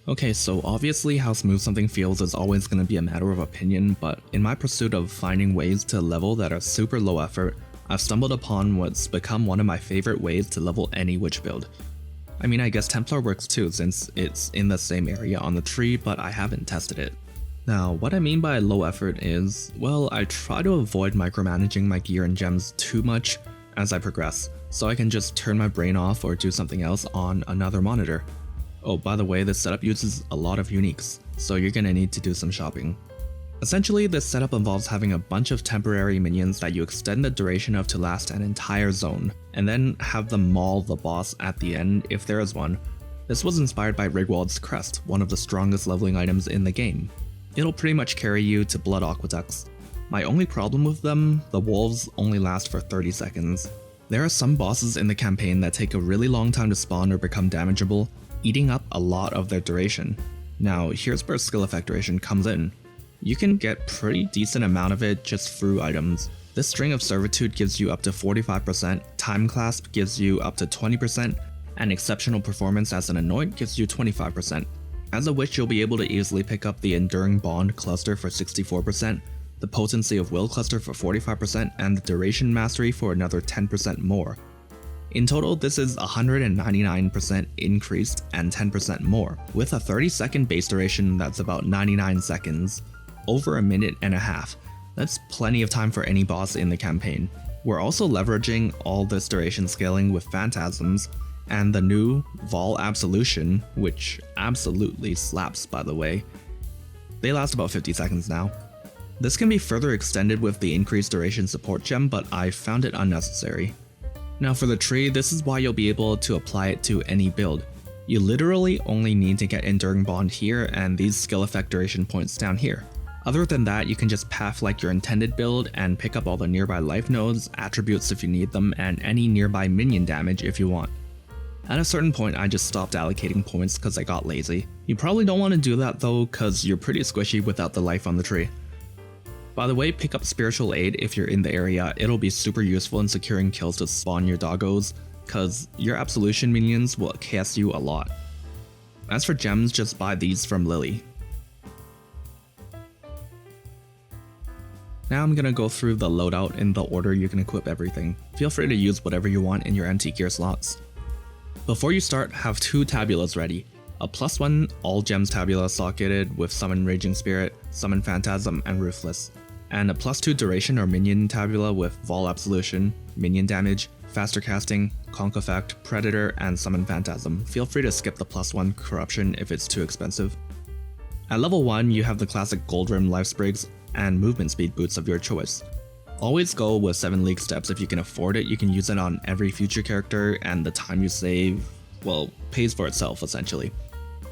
Okay, so obviously how smooth something feels is always going to be a matter of opinion, but in my pursuit of finding ways to level that are super low effort, I've stumbled upon what's become one of my favorite ways to level any witch build. I mean, I guess Templar works too since it's in the same area on the tree, but I haven't tested it. Now, what I mean by low effort is, well, I try to avoid micromanaging my gear and gems too much as I progress, so I can just turn my brain off or do something else on another monitor. Oh, by the way, this setup uses a lot of uniques, so you're gonna need to do some shopping. Essentially, this setup involves having a bunch of temporary minions that you extend the duration of to last an entire zone, and then have them maul the boss at the end if there is one. This was inspired by Rigwald's Crest, one of the strongest leveling items in the game. It'll pretty much carry you to Blood Aqueducts. My only problem with them, the wolves only last for 30 seconds. There are some bosses in the campaign that take a really long time to spawn or become damageable, eating up a lot of their duration. Now, here's where skill effect duration comes in. You can get pretty decent amount of it just through items. This String of Servitude gives you up to 45%, Time Clasp gives you up to 20%, and Exceptional Performance as an Anoint gives you 25%. As a witch, you'll be able to easily pick up the Enduring Bond cluster for 64%, the Potency of Will cluster for 45%, and the Duration Mastery for another 10% more. In total, this is 199% increased and 10% more, with a 30-second base duration that's about 99 seconds, over a minute and a half. That's plenty of time for any boss in the campaign. We're also leveraging all this duration scaling with Phantasms, and the new Vaal Absolution, which absolutely slaps by the way. They last about 50 seconds now. This can be further extended with the increased duration support gem, but I found it unnecessary. Now for the tree, this is why you'll be able to apply it to any build. You literally only need to get Enduring Bond here and these skill effect duration points down here. Other than that, you can just path like your intended build and pick up all the nearby life nodes, attributes if you need them, and any nearby minion damage if you want. At a certain point, I just stopped allocating points because I got lazy. You probably don't want to do that though, cause you're pretty squishy without the life on the tree. By the way, pick up Spiritual Aid if you're in the area. It'll be super useful in securing kills to spawn your doggos, cause your Absolution minions will KS you a lot. As for gems, just buy these from Lily. Now I'm gonna go through the loadout in the order you can equip everything. Feel free to use whatever you want in your empty gear slots. Before you start, have two tabulas ready. A +1 all gems tabula socketed with Summon Raging Spirit, Summon Phantasm, and Ruthless. And a +2 duration or minion tabula with Vaal Absolution, Minion Damage, Faster Casting, Conk Effect, Predator, and Summon Phantasm. Feel free to skip the +1 Corruption if it's too expensive. At level 1, you have the classic Gold Rim Life Sprigs and Movement Speed boots of your choice. Always go with 7 League Steps if you can afford it. You can use it on every future character, and the time you save, well, pays for itself essentially.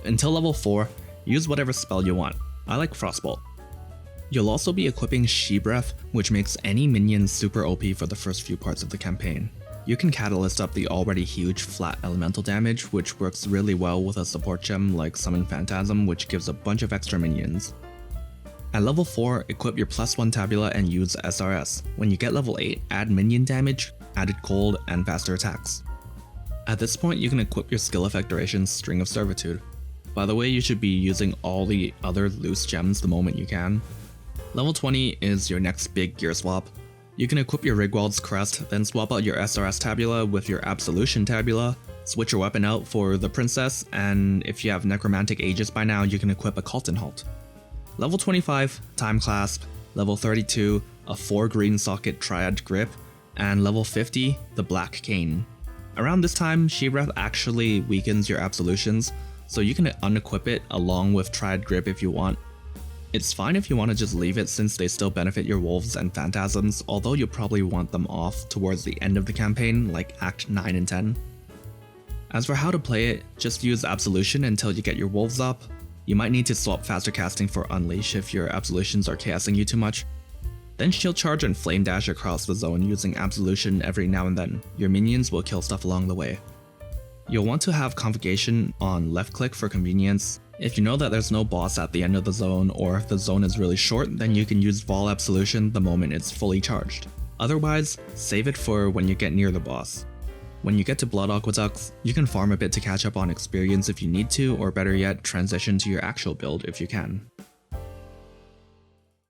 Until level 4, use whatever spell you want. I like Frostbolt. You'll also be equipping She Breath, which makes any minion super OP for the first few parts of the campaign. You can catalyst up the already huge flat elemental damage, which works really well with a support gem like Summon Phantasm, which gives a bunch of extra minions. At level 4, equip your +1 tabula and use SRS. When you get level 8, add minion damage, added cold, and faster attacks. At this point, you can equip your skill effect duration String of Servitude. By the way, you should be using all the other loose gems the moment you can. Level 20 is your next big gear swap. You can equip your Rigwald's Crest, then swap out your SRS tabula with your Absolution tabula, switch your weapon out for the Princess, and if you have Necromantic Aegis by now, you can equip a Calton Halt. Level 25, Time Clasp, level 32, a 4 green socket Triad Grip, and level 50, the Black Cane. Around this time, She Breath actually weakens your Absolutions, so you can unequip it along with Triad Grip if you want. It's fine if you want to just leave it since they still benefit your wolves and phantasms, although you'll probably want them off towards the end of the campaign, like Act 9 and 10. As for how to play it, just use Absolution until you get your wolves up. You might need to swap faster casting for Unleash if your Absolutions are chaosing you too much. Then Shield Charge and Flame Dash across the zone using Absolution every now and then. Your minions will kill stuff along the way. You'll want to have Convocation on left click for convenience. If you know that there's no boss at the end of the zone, or if the zone is really short, then you can use Vaal Absolution the moment it's fully charged. Otherwise, save it for when you get near the boss. When you get to Blood Aqueducts, you can farm a bit to catch up on experience if you need to, or better yet, transition to your actual build if you can.